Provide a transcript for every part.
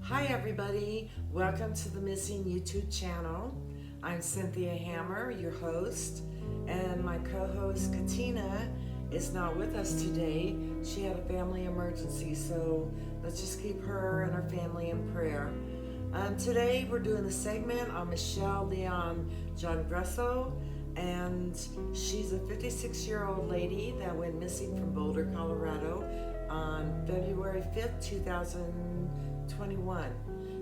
Hi everybody, welcome to the Missing YouTube channel. I'm Cynthia Hammer, your host, and my co-host Katina is not with us today. She had a family emergency, so let's just keep her and her family in prayer. Today we're doing a segment on Michelle Leon John Gresso, and she's a 56-year-old lady that went missing from Boulder, Colorado on February 5th, 2021.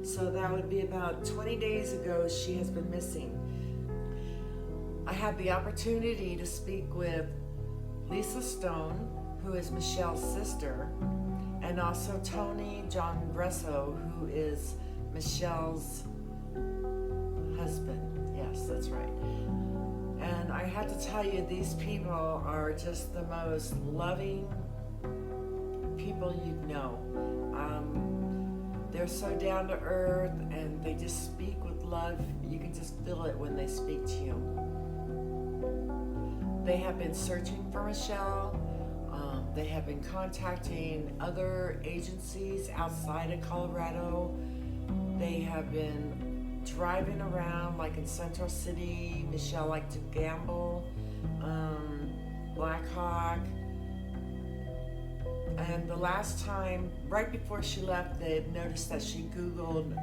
So that would be about 20 days ago she has been missing. I had the opportunity to speak with Lisa Stone, who is Michelle's sister, and also Tony John Gresso, who is Michelle's husband. Yes, that's right. And I have to tell you, these people are just the most loving people you'd know. They're so down to earth and they just speak with love. You can just feel it when they speak to you. They have been searching for Michelle. They have been contacting other agencies outside of Colorado. They have been driving around, like in Central City. Michelle liked to gamble, Black Hawk. And the last time, right before she left, they had noticed that she Googled,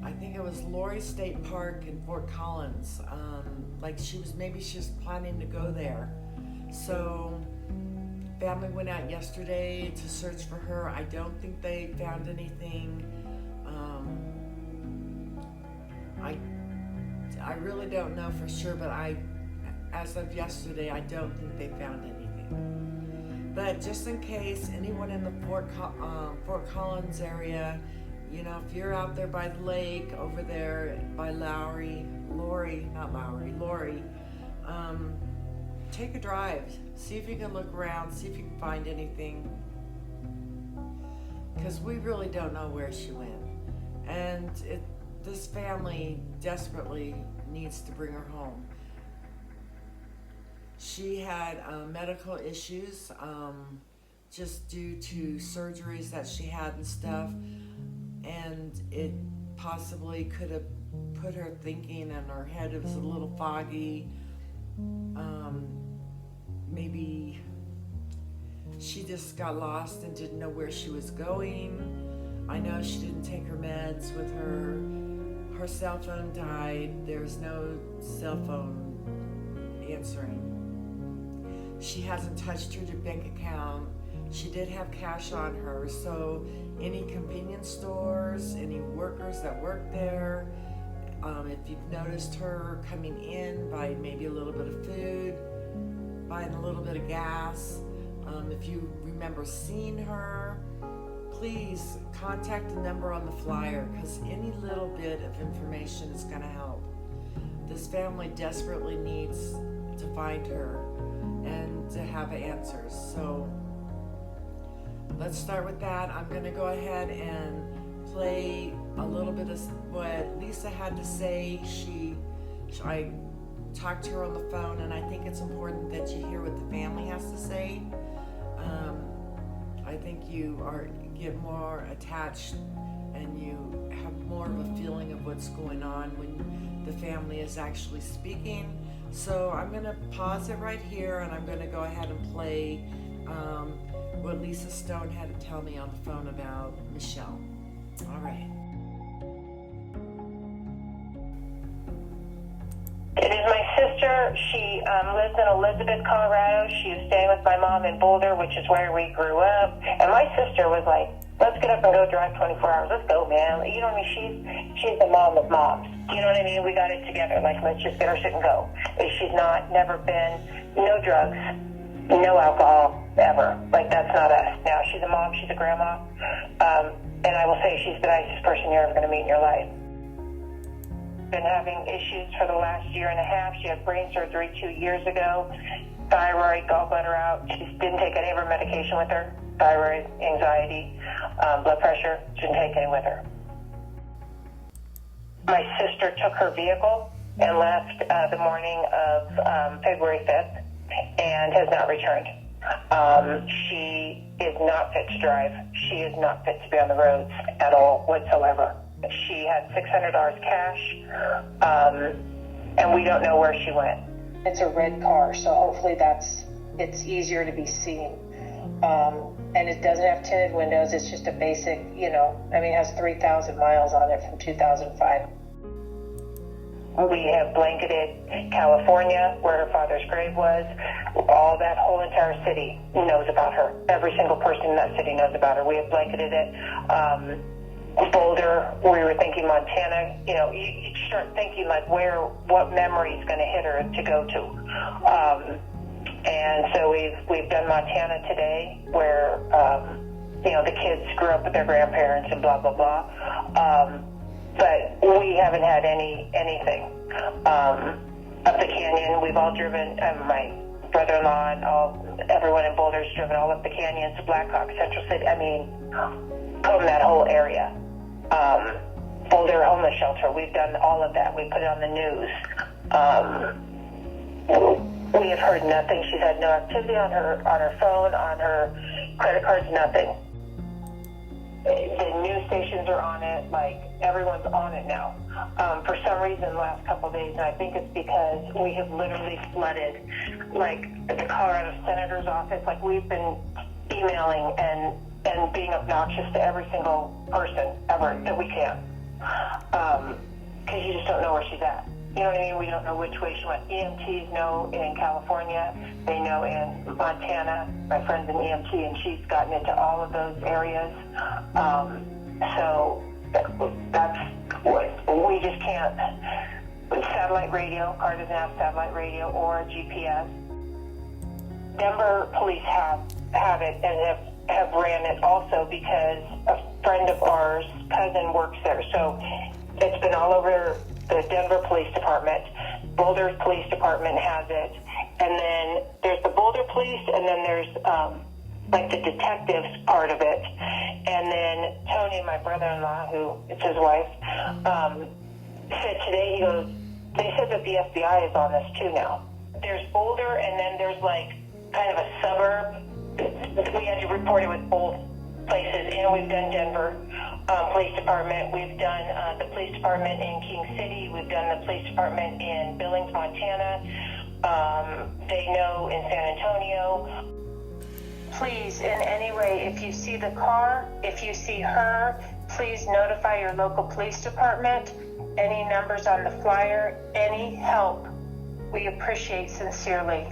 I think it was Laurie State Park in Fort Collins. Like she was planning to go there. So family went out yesterday to search for her. I don't think they found anything. I really don't know for sure, but as of yesterday, I don't think they found anything. But just in case anyone in the Fort Collins area, you know, if you're out there by the lake, over there by Lowry, take a drive. See if you can look around, see if you can find anything. Because we really don't know where she went. And this family desperately needs to bring her home. She had medical issues just due to surgeries that she had and stuff, and it possibly could have put her thinking, and her head was a little foggy. Maybe she just got lost and didn't know where she was going. I know she didn't take her meds with her. Her cell phone died. There's no cell phone answering. She hasn't touched her bank account. She did have cash on her, so any convenience stores, any workers that work there, if you've noticed her coming in, buying maybe a little bit of food, buying a little bit of gas, if you remember seeing her, please contact the number on the flyer, because any little bit of information is going to help. This family desperately needs to find her and to have answers. So let's start with that. I'm going to go ahead and play a little bit of what Lisa had to say. I talked to her on the phone, and I think it's important that you hear what the family has to say. I think you get more attached and you have more of a feeling of what's going on when the family is actually speaking. So I'm going to pause it right here, and I'm going to go ahead and play what Lisa Stone had to tell me on the phone about Michelle. All right. It is my sister. She lives in Elizabeth, Colorado. She was staying with my mom in Boulder, which is where we grew up. And my sister was like, let's get up and go drive 24 hours. Let's go, man. You know what I mean? She's the mom of moms. You know what I mean? We got it together. Like, let's just get her shit and go. She's never been, no drugs, no alcohol, ever. Like, that's not us. Now, she's a mom. She's a grandma. And I will say she's the nicest person you're ever going to meet in your life. Been having issues for the last year and a half. She had brain surgery 2 years ago. Thyroid, gallbladder out. She didn't take any of her medication with her. Thyroid, anxiety, blood pressure. She didn't take any with her. My sister took her vehicle and left the morning of February 5th and has not returned. She is not fit to drive. She is not fit to be on the roads at all whatsoever. She had $600 cash, and we don't know where she went. It's a red car, so hopefully it's easier to be seen. And it doesn't have tinted windows. It's just a basic, it has 3,000 miles on it from 2005. We have blanketed California, where her father's grave was. All that whole entire city knows about her. Every single person in that city knows about her. We have blanketed it. Boulder, we were thinking Montana. You start thinking like what memory is going to hit her to go to. And so we've done Montana today, where the kids grew up with their grandparents and blah blah blah. But we haven't had anything up the canyon. We've all driven. My brother-in-law and everyone in Boulder's driven all up the canyons to Blackhawk, Central City. From that whole area. Boulder homeless shelter. We've done all of that. We put it on the news. We have heard nothing. She's had no activity on her phone, on her credit cards, nothing. The news stations are on it. Like, everyone's on it now. For some reason, the last couple of days, and I think it's because we have literally flooded, like, the Colorado Senator's office. Like, we've been emailing and being obnoxious to every single person ever that we can. Because you just don't know where she's at. You know what I mean? We don't know which way she went. EMTs know in California. They know in Montana. My friend's an EMT, and she's gotten into all of those areas. So that's what we just can't. With satellite radio, car doesn't have satellite radio or GPS. Denver police have it and have ran it also because a friend of ours' cousin works there. So it's been all over the Denver Police Department. Boulder Police Department has it. And then there's the Boulder Police, and then there's like the detectives part of it. And then Tony, my brother-in-law, who is his wife, said today, he goes, they said that the FBI is on this too now. There's Boulder, and then there's like kind of a suburb. We had to report it with both places. We've done Denver Police Department. We've done the police department in King City. We've done the police department in Billings, Montana. They know in San Antonio. Please, in any way, if you see the car, if you see her, please notify your local police department. Any numbers on the flyer, any help, we appreciate sincerely.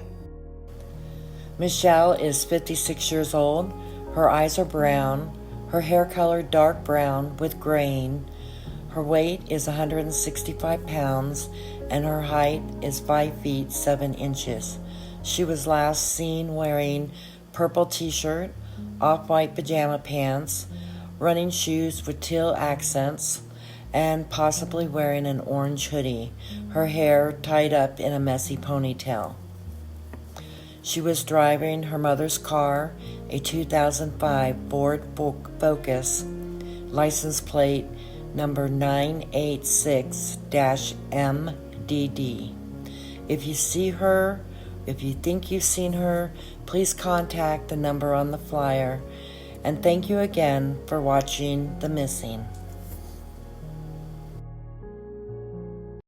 Michelle is 56 years old. Her eyes are brown. Her hair color dark brown with graying. Her weight is 165 pounds, and her height is 5 feet 7 inches. She was last seen wearing purple t-shirt, off-white pajama pants, running shoes with teal accents, and possibly wearing an orange hoodie, her hair tied up in a messy ponytail. She was driving her mother's car, a 2005 Ford Focus, license plate number 986-MDD. If you see her, if you think you've seen her, please contact the number on the flyer. And thank you again for watching The Missing.